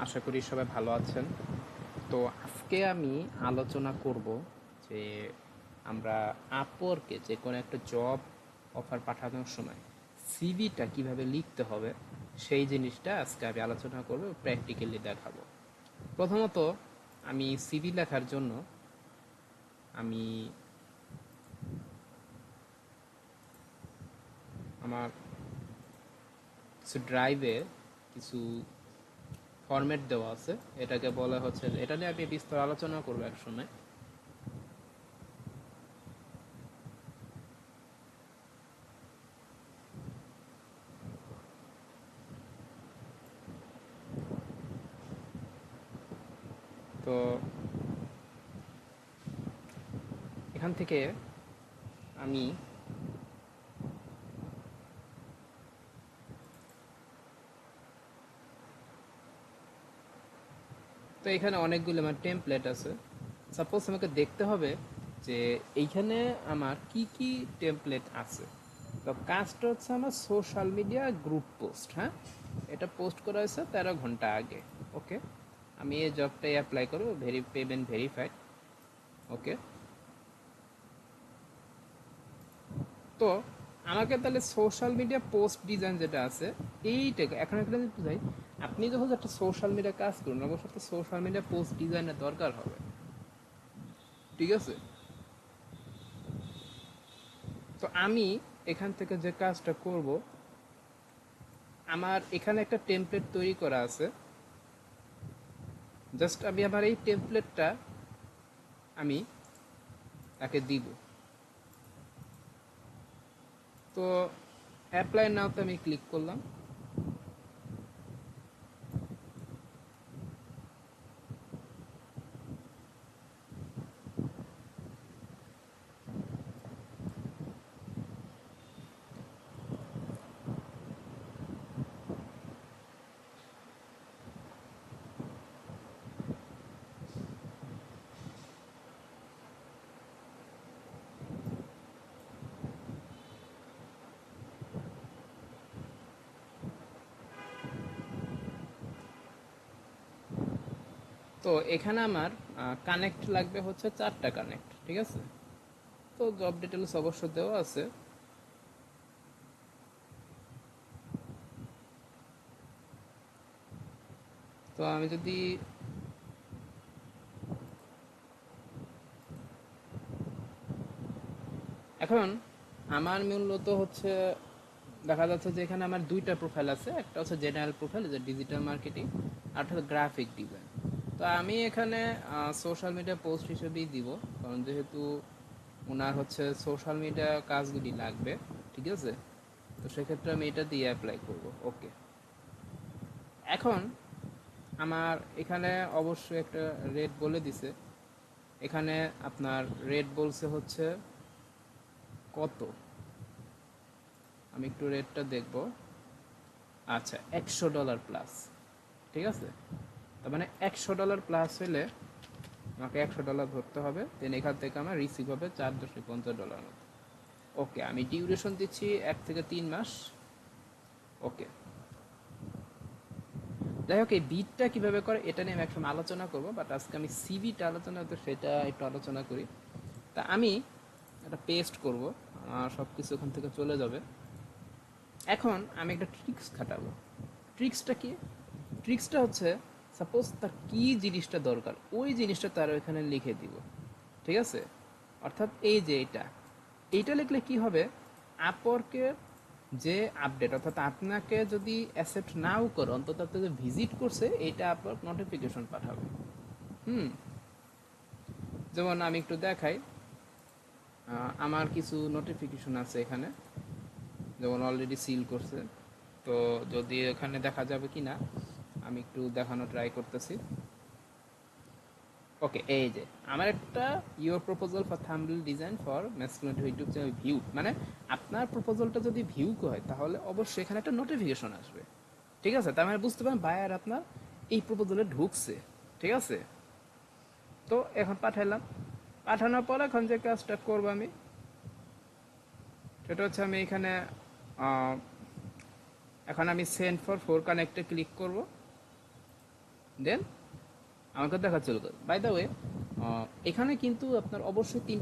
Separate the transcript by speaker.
Speaker 1: আশা করি সবাই ভালো আছেন। তো আজকে আমি আলোচনা করব যে আমরা আপওয়ার্কে যে কোনো একটা জব অফার পাঠানোর সময় সিভিটা কিভাবে লিখতে হবে সেই জিনিসটা আজকে আমি আলোচনা করব, প্র্যাকটিক্যালি দেখাবো। প্রথমত আমি সিভি লেখার জন্য আমি আমার কিছু ড্রাইভে কিছু ফরম্যাট দেওয়া আছে, এটাকে বলা হচ্ছে, এটা নিয়ে আমি বিস্তার আলোচনা করবো এক সময়। তো এখান থেকে আমি তো এখানে অনেকগুলো আমার টেমপ্লেট আছে। সাপোজ আমাকে দেখতে হবে যে এইখানে আমার কি কি টেমপ্লেট আছে। তো কাজটা হচ্ছে আমার সোশ্যাল মিডিয়া গ্রুপ পোস্ট। হ্যাঁ, এটা পোস্ট করা হয়েছে 13 ঘন্টা আগে। ওকে, আমি এই জবটাই অ্যাপ্লাই করবো, পেমেন্ট ভেরিফাইড। ওকে, তো আমাকে তাহলে সোশ্যাল মিডিয়া পোস্ট ডিজাইন যেটা আছে এইটাকে এখন একটা যদি বুঝাই, আপনি যখন একটা সোশ্যাল মিডিয়া কাজ করুন অবশ্যই একটা সোশ্যাল মিডিয়া পোস্ট ডিজাইনের দরকার হবে। ঠিক আছে, তো আমি এখান থেকে যে কাজটা করব, আমার এখানে একটা টেমপ্লেট তৈরি করা আছে। জাস্ট আমি আমার এই টেমপ্লেটটা আমি তাকে দিব। তো অ্যাপ্লাই নাওতে আমি ক্লিক করলাম। তো এখানে আমার কানেক্ট লাগবে হচ্ছে 4টা কানেক্ট। ঠিক আছে, তো জব ডিটেলস অবশ্য দেওয়া আছে। তো আমি যদি এখন আমার মূলত হচ্ছে দেখা যাচ্ছে যে এখানে আমার দুইটা প্রোফাইল আছে, একটা হচ্ছে জেনারেল প্রোফাইল যে ডিজিটাল মার্কেটিং, আর হচ্ছে গ্রাফিক ডিজাইন। তো আমি এখানে সোশ্যাল মিডিয়া পোস্ট হিসেবেই দিব, কারণ যেহেতু ওনার হচ্ছে সোশ্যাল মিডিয়া কাজগুলি লাগবে। ঠিক আছে, তো সেক্ষেত্রে আমি এটা দিয়ে অ্যাপ্লাই করব। ওকে, এখন আমার এখানে অবশ্যই একটা রেট বলে দিছে। এখানে আপনার রেট বলছে হচ্ছে কত, আমি একটু রেটটা দেখব। আচ্ছা, $100 প্লাস। ঠিক আছে, তার মানে $100 প্লাস হলে আমাকে $100 ধরতে হবে, দেন এখান থেকে আমার রিসিভ হবে $4.50 মতো। ওকে, আমি ডিউরেশন দিচ্ছি 1 থেকে 3 মাস। ওকে, যাই হোক, এই বিটটা কীভাবে করে এটা নিয়ে আমি একসময় আলোচনা করবো, বাট আজকে আমি সিভিটা আলোচনা করতে সেটা একটু আলোচনা করি। তা আমি এটা পেস্ট করব, আমার সব কিছু ওখান থেকে চলে যাবে। এখন আমি একটা ট্রিক্স খাটাবো। ট্রিক্সটা কি? ট্রিক্সটা হচ্ছে, সাপোজ তার কি জিনিসটা দরকার ওই জিনিসটা তার ওইখানে লিখে দিব। ঠিক আছে, অর্থাৎ এই যে এইটা লিখলে কি হবে, আপওয়ার্কের যে আপডেট, অর্থাৎ আপনাকে যদি অ্যাকসেপ্ট নাও করে অন্তত আপনি যে ভিজিট করছে এইটা আপওয়ার্ক নোটিফিকেশন পাঠাবে। হুম, যেমন আমি একটু দেখাই, আমার কিছু নোটিফিকেশন আছে এখানে, যেমন অলরেডি সিল করছে। তো যদি এখানে দেখা যাবে কি না আমি একটু দেখানো ট্রাই করতেছি। ওকে, এই যে আমার একটা your proposal for thumbnail design for masculine YouTube channel view, মানে আপনার প্রপোজালটা যদি ভিউ হয় তাহলে অবশ্যই এখানে একটা নোটিফিকেশন আসবে। ঠিক আছে, তার মানে বুঝতে পারেন বায়ার আপনার এই প্রপোজালে ঢুকছে। ঠিক আছে, তো এখন পাঠাইলাম। পাঠানোর পর এখন যে কাজটা করবো আমি, সেটা হচ্ছে আমি এখানে এখন আমি সেন্ড ফর 4 কানেক্টে ক্লিক করব। দেন আমাকে দেখা চলে গেল। বাই দ্য ওয়ে এখানে কিন্তু আপনার অবশ্যই